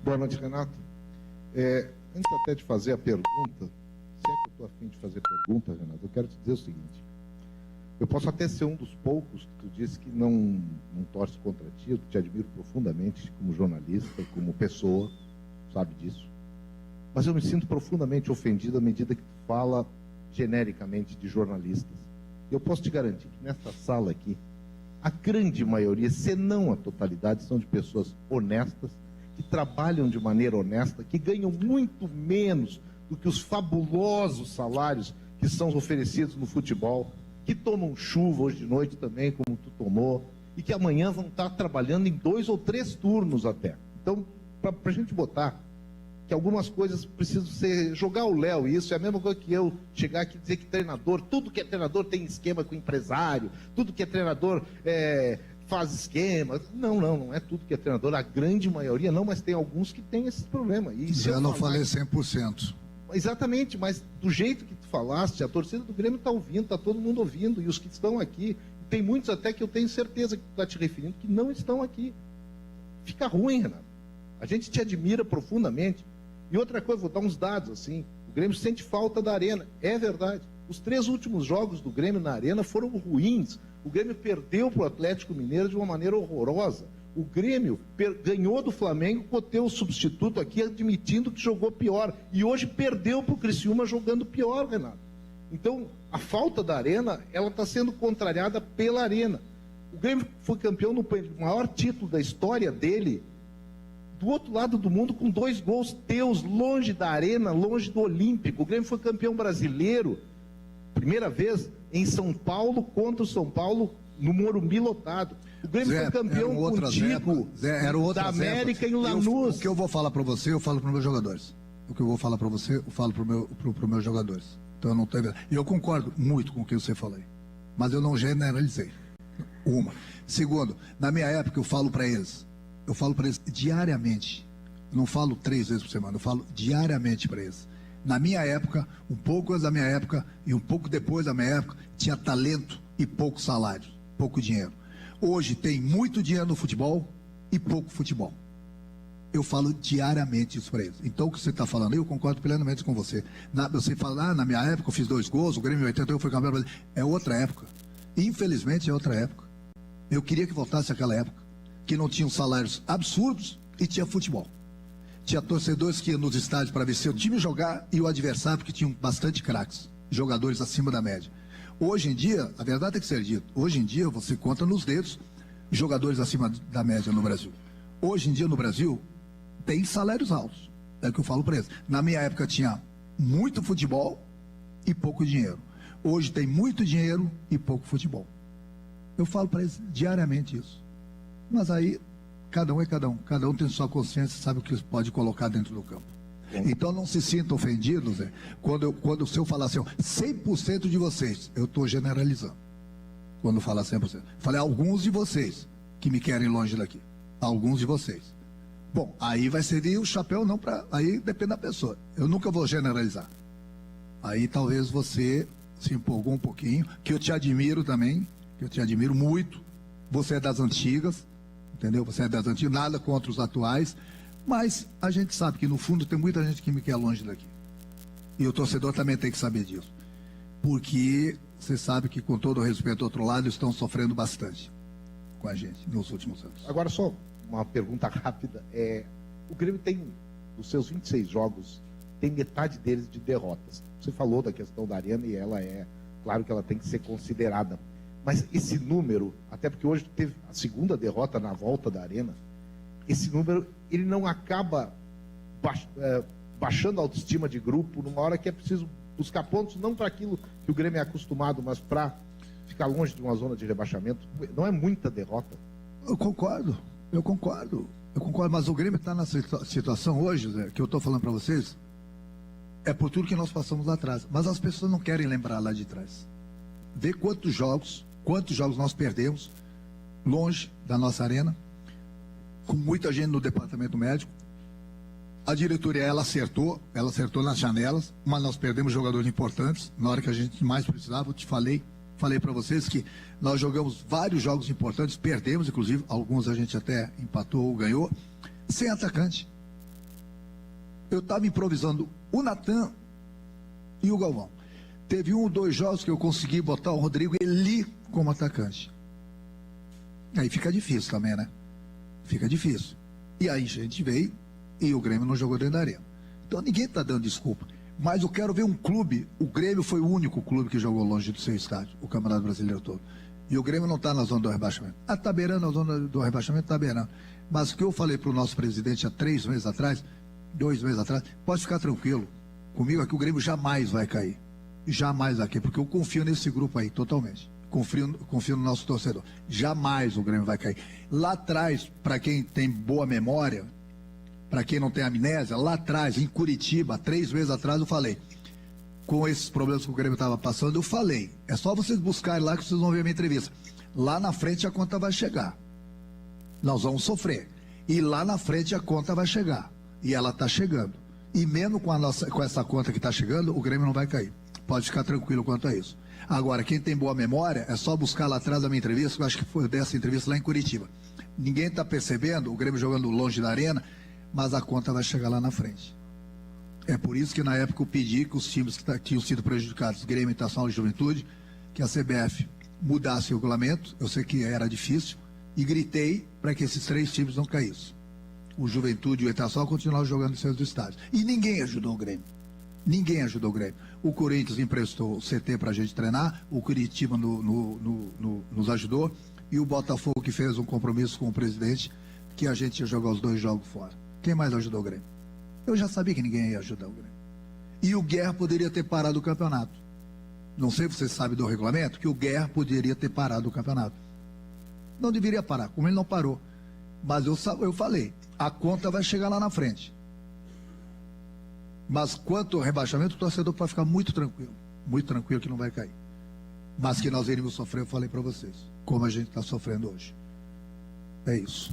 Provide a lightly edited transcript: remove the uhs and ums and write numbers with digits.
Boa noite, Renato. Antes até de fazer a pergunta, se é que eu estou a fim de fazer pergunta, Renato, eu quero te dizer o seguinte. Eu posso até ser um dos poucos que tu disse que não torce contra ti, eu te admiro profundamente como jornalista, como pessoa, sabe disso. Mas eu me sinto profundamente ofendido à medida que tu fala genericamente de jornalistas. Eu posso te garantir que nessa sala aqui, a grande maioria, se não a totalidade, são de pessoas honestas, que trabalham de maneira honesta, que ganham muito menos do que os fabulosos salários que são oferecidos no futebol, que tomam chuva hoje de noite também, como tu tomou, e que amanhã vão estar trabalhando em 2 ou 3 turnos até. Então, para a gente botar que algumas coisas precisam ser... Jogar o Léo, isso é a mesma coisa que eu chegar aqui e dizer que treinador, tudo que é treinador tem esquema com empresário, tudo que é treinador faz esquema. Não é tudo que é treinador, a grande maioria não, mas tem alguns que tem esse problema. E eu não falei 100%. Exatamente, mas do jeito que tu falaste, a torcida do Grêmio está ouvindo, está todo mundo ouvindo, e os que estão aqui, tem muitos até que eu tenho certeza que tu está te referindo, que não estão aqui. Fica ruim, Renato. A gente te admira profundamente. E outra coisa, vou dar uns dados assim, o Grêmio sente falta da Arena, é verdade. Os 3 últimos jogos do Grêmio na Arena foram ruins. O Grêmio perdeu para o Atlético Mineiro de uma maneira horrorosa. O Grêmio ganhou do Flamengo com o teu substituto aqui admitindo que jogou pior. E hoje perdeu para o Criciúma jogando pior, Renato. Então, a falta da Arena, ela está sendo contrariada pela Arena. O Grêmio foi campeão no maior título da história dele, do outro lado do mundo, com 2 gols teus, longe da Arena, longe do Olímpico. O Grêmio foi campeão brasileiro, primeira vez, em São Paulo, contra o São Paulo, no Morumbi lotado. O Grêmio foi campeão contigo, da América em Lanús. O que eu vou falar para você, eu falo para os meus jogadores. O que eu vou falar para você, eu falo para os meus jogadores. Então eu não tenho... Eu concordo muito com o que você falou, mas eu não generalizei. Uma. Segundo, na minha época eu falo para eles diariamente. Eu não falo 3 vezes por semana, eu falo diariamente para eles. Na minha época, um pouco antes da minha época e um pouco depois da minha época, tinha talento e pouco salário, pouco dinheiro. Hoje tem muito dinheiro no futebol e pouco futebol. Eu falo diariamente isso para eles. Então o que você está falando, eu concordo plenamente com você. Você fala, na minha época eu fiz 2 gols, o Grêmio em 81 foi campeão brasileiro. É outra época. Infelizmente é outra época. Eu queria que voltasse aquela época, que não tinham salários absurdos e tinha futebol. Tinha torcedores que iam nos estádios para ver seu time jogar e o adversário, porque tinham bastante craques, jogadores acima da média. Hoje em dia, a verdade tem que ser dita, hoje em dia você conta nos dedos jogadores acima da média no Brasil. Hoje em dia no Brasil tem salários altos, é o que eu falo para eles. Na minha época tinha muito futebol e pouco dinheiro. Hoje tem muito dinheiro e pouco futebol. Eu falo para eles diariamente isso. Mas aí, cada um é cada um. Cada um tem sua consciência, sabe o que pode colocar dentro do campo. Então não se sinta ofendido, Zé, quando se eu falar assim, 100% de vocês, eu estou generalizando. Quando falar 100%. Falei alguns de vocês que me querem longe daqui. Alguns de vocês. Bom, aí vai servir o chapéu não para... Aí depende da pessoa. Eu nunca vou generalizar. Aí talvez você se empolgou um pouquinho, que eu te admiro também, que eu te admiro muito. Você é das antigas, entendeu? Você é das antigas, nada contra os atuais, mas a gente sabe que no fundo tem muita gente que me quer longe daqui. E o torcedor também tem que saber disso. Porque você sabe que, com todo o respeito ao outro lado, estão sofrendo bastante com a gente nos últimos anos. Agora só uma pergunta rápida. O Grêmio tem, dos seus 26 jogos, tem metade deles de derrotas. Você falou da questão da Arena e ela claro que ela tem que ser considerada. Mas esse número, até porque hoje teve a segunda derrota na volta da Arena, esse número, ele não acaba baixando a autoestima de grupo numa hora que é preciso buscar pontos, não para aquilo que o Grêmio é acostumado, mas para ficar longe de uma zona de rebaixamento. Não é muita derrota. Eu concordo, mas o Grêmio está na situação hoje, Zé, que eu estou falando para vocês, é por tudo que nós passamos lá atrás. Mas as pessoas não querem lembrar lá de trás. Vê quantos jogos nós perdemos longe da nossa arena, com muita gente no departamento médico. A diretoria, ela acertou nas janelas, mas nós perdemos jogadores importantes na hora que a gente mais precisava. Eu te falei para vocês que nós jogamos vários jogos importantes, perdemos, inclusive, alguns a gente até empatou ou ganhou, sem atacante. Eu estava improvisando o Natan e o Galvão. Teve 1 ou 2 jogos que eu consegui botar o Rodrigo Eli como atacante. Aí fica difícil também, né? Fica difícil. E aí a gente veio e o Grêmio não jogou dentro da arena. Então ninguém está dando desculpa. Mas eu quero ver um clube. O Grêmio foi o único clube que jogou longe do seu estádio, o Campeonato Brasileiro todo. E o Grêmio não está na zona do rebaixamento. Ah, está beirando a zona do rebaixamento, está beirando. Mas o que eu falei para o nosso presidente há 3 meses atrás, 2 meses atrás, pode ficar tranquilo. Comigo aqui o Grêmio jamais vai cair. Jamais vai cair, porque eu confio nesse grupo aí, totalmente. Confio no nosso torcedor. Jamais o Grêmio vai cair. Lá atrás, para quem tem boa memória, para quem não tem amnésia, lá atrás, em Curitiba, 3 meses atrás, eu falei, com esses problemas que o Grêmio estava passando, eu falei, é só vocês buscarem lá que vocês vão ver a minha entrevista. Lá na frente a conta vai chegar. Nós vamos sofrer. E lá na frente a conta vai chegar. E ela está chegando. E mesmo com essa conta que está chegando, o Grêmio não vai cair. Pode ficar tranquilo quanto a isso. Agora, quem tem boa memória, é só buscar lá atrás da minha entrevista, que eu acho que foi dessa entrevista lá em Curitiba. Ninguém está percebendo, o Grêmio jogando longe da arena, mas a conta vai chegar lá na frente. É por isso que na época eu pedi que os times que tinham sido prejudicados, Grêmio, Internacional e Juventude, que a CBF mudasse o regulamento, eu sei que era difícil, e gritei para que esses 3 times não caíssem. O Juventude e o Internacional continuaram jogando em seus estádios. E ninguém ajudou o Grêmio. Ninguém ajudou o Grêmio. O Corinthians emprestou o CT para a gente treinar, o Curitiba nos ajudou, e o Botafogo que fez um compromisso com o presidente que a gente ia jogar os 2 jogos fora. Quem mais ajudou o Grêmio? Eu já sabia que ninguém ia ajudar o Grêmio. E o Guerra poderia ter parado o campeonato. Não sei se você sabe do regulamento, que o Guerra poderia ter parado o campeonato. Não deveria parar, como ele não parou. Mas eu falei, a conta vai chegar lá na frente. Mas quanto ao rebaixamento, o torcedor pode ficar muito tranquilo que não vai cair. Mas que nós iríamos sofrer, eu falei para vocês, como a gente está sofrendo hoje. É isso.